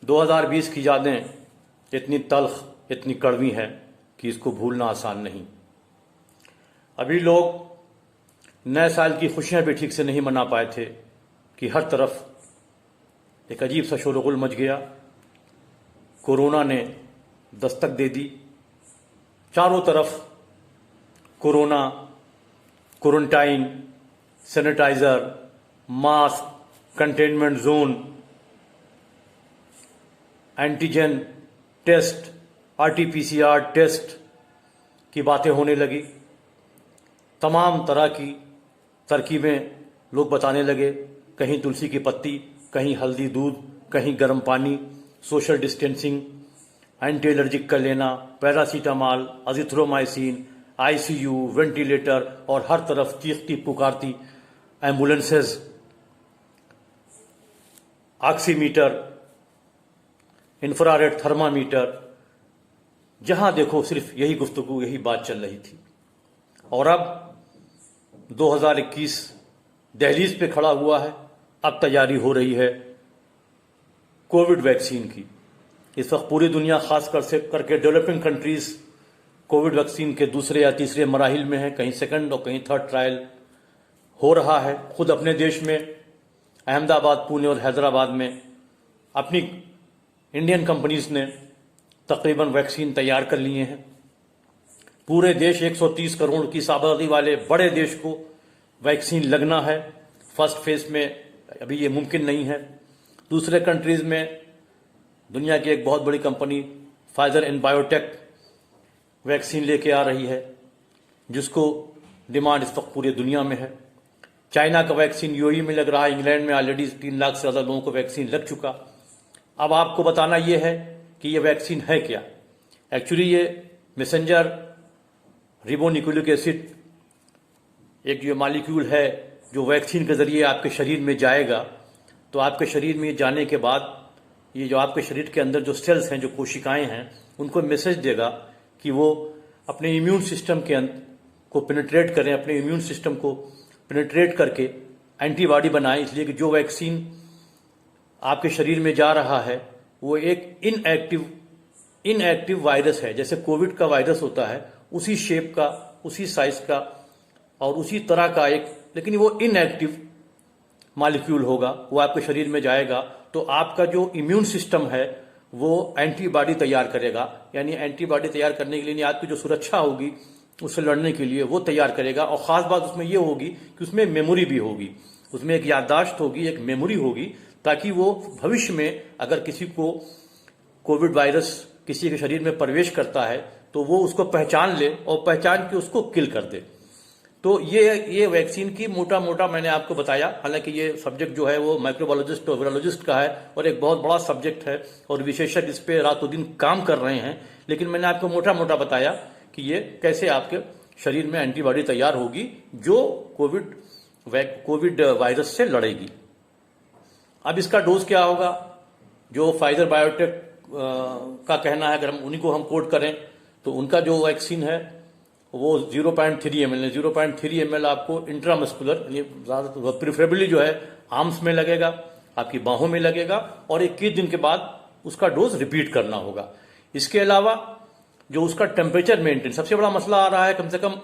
2020 की यादें इतनी तल्ख, इतनी कड़वी हैं कि इसको भूलना आसान नहीं। अभी लोग नए साल की खुशियां भी ठीक से नहीं मना पाए थे कि हर तरफ एक अजीब सा शोरगुल मच गया। कोरोना ने दस्तक दे दी। चारों तरफ corona, quarantine, sanitiser, mask, containment zone, antigen test, RTPCR test की बातें होने लगी। तमाम तरह की तरकीबें लोग बताने लगे। कहीं तुलसी की पत्ती, कहीं हल्दी दूध, कहीं गर्म पानी, सोशल डिस्टेंसिंग, एंटी एलर्जिक का लेना, पैरासीटामॉल, अजिथ्रोमाइसिन, आईसीयू, वेंटिलेटर और हर तरफ चीखती पुकारती एम्बुलेंसेज, ऑक्सीमीटर, इंफ्रारेड थर्मामीटर, जहां देखो सिर्फ यही गुफ्तगू, यही बात चल रही थी। और अब 2021 दहलीज पे खड़ा हुआ है। अब तैयारी हो रही है कोविड वैक्सीन की। इस वक्त पूरी दुनिया खास करके डेवलपिंग कंट्रीज कोविड वैक्सीन के दूसरे या तीसरे मराहिल में है। कहीं सेकंड और कहीं थर्ड ट्रायल हो रहा है। खुद अपने देश में अहमदाबाद, पुणे और हैदराबाद में अपनी इंडियन कंपनीज ने तकरीबन वैक्सीन तैयार कर लिए हैं। पूरे देश 130 करोड़ की आबादी वाले बड़े देश को वैक्सीन लगना है। फर्स्ट फेज में अभी ये मुमकिन नहीं है। दूसरे कंट्रीज में दुनिया की एक बहुत बड़ी company Pfizer and biotech vaccine लेके आ रही है, जिसको डिमांड इस वक्त पूरी दुनिया में है। चाइना का वैक्सीन यूएई में लग रहा है। इंग्लैंड में ऑलरेडी 3 लाख से ज़्यादा लोगों को वैक्सीन लग चुका। अब आपको बताना यह है कि ये वैक्सीन है क्या। एक्चुअली ये मैसेंजर रिबोन्यूक्लिक एसिड एक जो मॉलिक्यूल है जो वैक्सीन के जरिए आपके शरीर में जाएगा। तो आपके शरीर में जाने के बाद ये जो आपके शरीर के अंदर जो सेल्स हैं, जो कोशिकाएं हैं, उनको मैसेज देगा कि वो अपने इम्यून सिस्टम के को पेनिट्रेट करें, अपने इम्यून सिस्टम को पेनिट्रेट करके एंटीबॉडी बनाएं। इसलिए कि जो वैक्सीन आपके शरीर में जा रहा है वो एक इनएक्टिव वायरस है। जैसे कोविड का वायरस होता है उसी शेप का, उसी साइज का और उसी तरह का एक, लेकिन वो इनएक्टिव मॉलिक्यूल होगा। वो आपके शरीर में जाएगा तो आपका जो इम्यून सिस्टम है वो एंटीबॉडी तैयार करेगा। यानी एंटीबॉडी तैयार करने के लिए आपकी जो सुरक्षा होगी उससे लड़ने के लिए वो तैयार करेगा। और खास बात उसमें ये होगी कि उसमें मेमोरी भी होगी, उसमें एक याददाश्त होगी, एक मेमोरी होगी, ताकि वो भविष्य में अगर किसी को कोविड वायरस किसी के शरीर में प्रवेश करता है तो वो उसको पहचान ले और पहचान के उसको किल कर दे। तो ये वैक्सीन की मोटा मैंने आपको बताया। हालांकि ये सब्जेक्ट जो है वो माइक्रोबायोलॉजिस्ट और वायरोलॉजिस्ट का है और एक बहुत बड़ा सब्जेक्ट है और विशेषज्ञ इस पे रातों दिन काम कर रहे हैं। लेकिन मैंने आपको मोटा बताया कि ये कैसे आपके शरीर में एंटीबॉडी तैयार होगी जो कोविड वायरस से लड़ेगी। अब इसका डोज क्या होगा? जो फाइजर बायोटेक का कहना है, अगर हम उन्हीं को हम कोट करें तो उनका जो वैक्सीन है वो 0.3 ml है। 0.3 ml आपको इंट्रामस्कुलर यानी प्रिफरेबली जो है आर्म्स में लगेगा, आपकी बाहों में लगेगा और 21 दिन के बाद उसका डोज रिपीट करना होगा। इसके अलावा जो उसका टेम्परेचर मेंटेन, सबसे बड़ा मसला आ रहा है कम से कम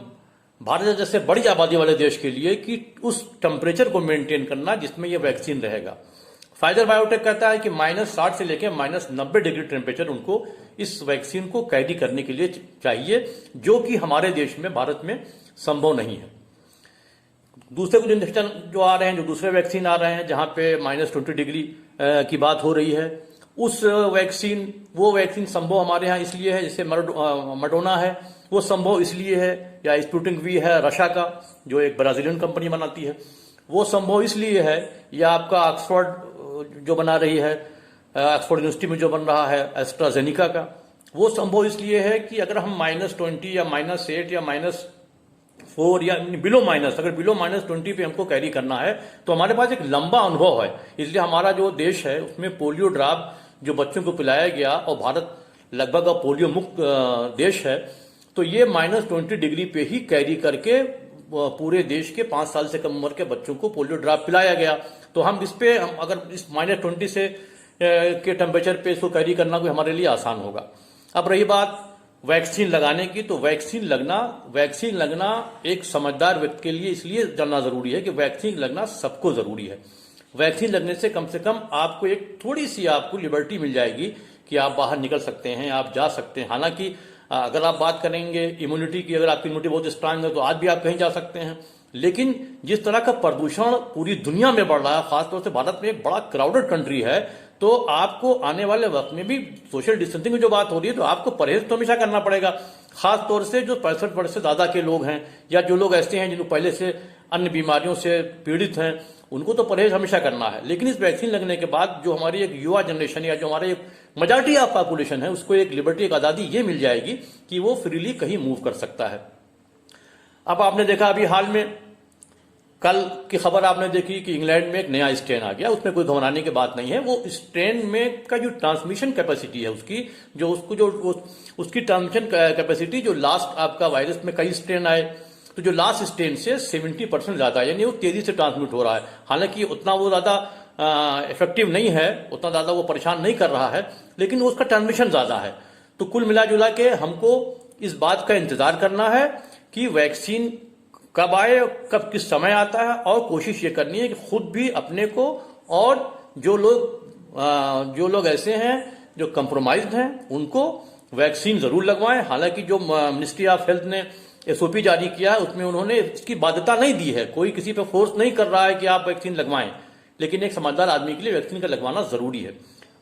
भारत जैसे बड़ी आबादी वाले देश के लिए कि उस टेम्परेचर को मेंटेन करना जिसमें यह वैक्सीन रहेगा। फाइजर बायोटेक कहता है कि -60 से लेकर -90 डिग्री टेम्परेचर उनको इस वैक्सीन को कैरी करने के लिए चाहिए, जो कि हमारे देश में, भारत में संभव नहीं है। दूसरे कुछ इंजेक्शन जो आ रहे हैं, जो दूसरे वैक्सीन आ रहे हैं जहां पे -20 डिग्री की बात हो रही है, वो वैक्सीन संभव हमारे यहाँ इसलिए है, जैसे मडोना है वो संभव इसलिए है, या स्पुतनिक वी है रशिया का जो एक ब्राजीलियन कंपनी बनाती है, वो संभव इसलिए है, या आपका ऑक्सफोर्ड जो बना रही है, ऑक्सफोर्ड यूनिवर्सिटी में जो बन रहा है एस्ट्राजेनिका का, वो संभव इसलिए है कि अगर हम -20 या -8 या -4 या बिलो माइनस, अगर बिलो -20 पे हमको कैरी करना है तो हमारे पास एक लंबा अनुभव है। इसलिए हमारा जो देश है उसमें पोलियो ड्रॉप जो बच्चों को पिलाया गया और भारत लगभग पोलियो मुक्त देश है, तो ये -20 डिग्री पे ही कैरी करके पूरे देश के 5 साल से कम उम्र के बच्चों को पोलियो ड्रॉप पिलाया गया। तो हम इस पे अगर इस -20 से के टेम्परेचर पे इसको कैरी करना कोई हमारे लिए आसान होगा। अब रही बात वैक्सीन लगाने की, तो वैक्सीन लगना एक समझदार व्यक्ति के लिए इसलिए जानना जरूरी है कि वैक्सीन लगना सबको जरूरी है। वैक्सीन लगने से कम आपको एक थोड़ी सी आपको लिबर्टी मिल जाएगी कि आप बाहर निकल सकते हैं, आप जा सकते हैं। हालांकि अगर आप बात करेंगे इम्यूनिटी की, अगर आपकी इम्यूनिटी बहुत स्ट्रांग है तो आज भी आप कहीं जा सकते हैं। लेकिन जिस तरह का प्रदूषण पूरी दुनिया में बढ़ रहा है, खासतौर से भारत में एक बड़ा क्राउडेड कंट्री है, तो आपको आने वाले वक्त में भी सोशल डिस्टेंसिंग की जो बात हो रही है तो आपको परहेज तो हमेशा करना पड़ेगा। खासतौर से जो 65 वर्ष से ज्यादा के लोग हैं या जो लोग ऐसे हैं जिनको पहले से अन्य बीमारियों से पीड़ित हैं, उनको तो परहेज हमेशा करना है। लेकिन इस वैक्सीन लगने के बाद जो हमारी एक युवा जनरेशन या जो हमारे एक मेजॉरिटी ऑफ पॉपुलेशन है, उसको एक लिबर्टी, एक आजादी ये मिल जाएगी कि वो फ्रीली कहीं मूव कर सकता है। अब आपने देखा अभी हाल में कल की खबर आपने देखी कि इंग्लैंड में एक नया स्ट्रेन आ गया। उसमें कोई घबराने की बात नहीं है। वो स्ट्रेन में का जो ट्रांसमिशन कैपेसिटी है उसकी ट्रांसमिशन कैपेसिटी जो लास्ट आपका वायरस में कई स्ट्रेन आए, तो जो लास्ट स्ट्रेन से 70% ज्यादा है, यानी वो तेजी से ट्रांसमिट हो रहा है। हालांकि उतना वो ज्यादा इफेक्टिव नहीं है, उतना ज्यादा वो परेशान नहीं कर रहा है, लेकिन उसका ट्रांसमिशन ज्यादा है। तो कुल मिला जुला के हमको इस बात का इंतजार करना है कि वैक्सीन कब आए, कब किस समय आता है, और कोशिश ये करनी है कि खुद भी अपने को और जो लोग ऐसे हैं जो कंप्रोमाइज्ड हैं उनको वैक्सीन जरूर लगवाएं। हालांकि जो मिनिस्ट्री ऑफ हेल्थ ने SOP जारी किया है उसमें उन्होंने इसकी बाध्यता नहीं दी है, कोई किसी पे फोर्स नहीं कर रहा है कि आप वैक्सीन लगवाएं, लेकिन एक समझदार आदमी के लिए वैक्सीन का लगवाना जरूरी है।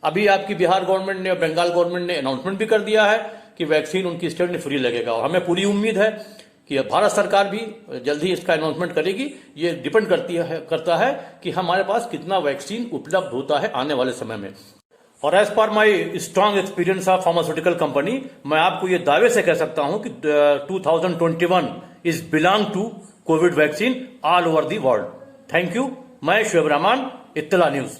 अभी आपकी बिहार गवर्नमेंट ने और बंगाल गवर्नमेंट ने अनाउंसमेंट भी कर दिया है कि वैक्सीन उनकी स्टेट में फ्री लगेगा, और हमें पूरी उम्मीद है कि भारत सरकार भी जल्द ही इसका अनाउंसमेंट करेगी। ये डिपेंड करता है कि हमारे पास कितना वैक्सीन उपलब्ध होता है आने वाले समय में। और as per my strong experience of pharmaceutical company, मैं आपको ये दावे से कह सकता हूं कि 2021 is belong to covid vaccine all over the world. Thank you. मैं शुएब रहमान, इत्तला न्यूज।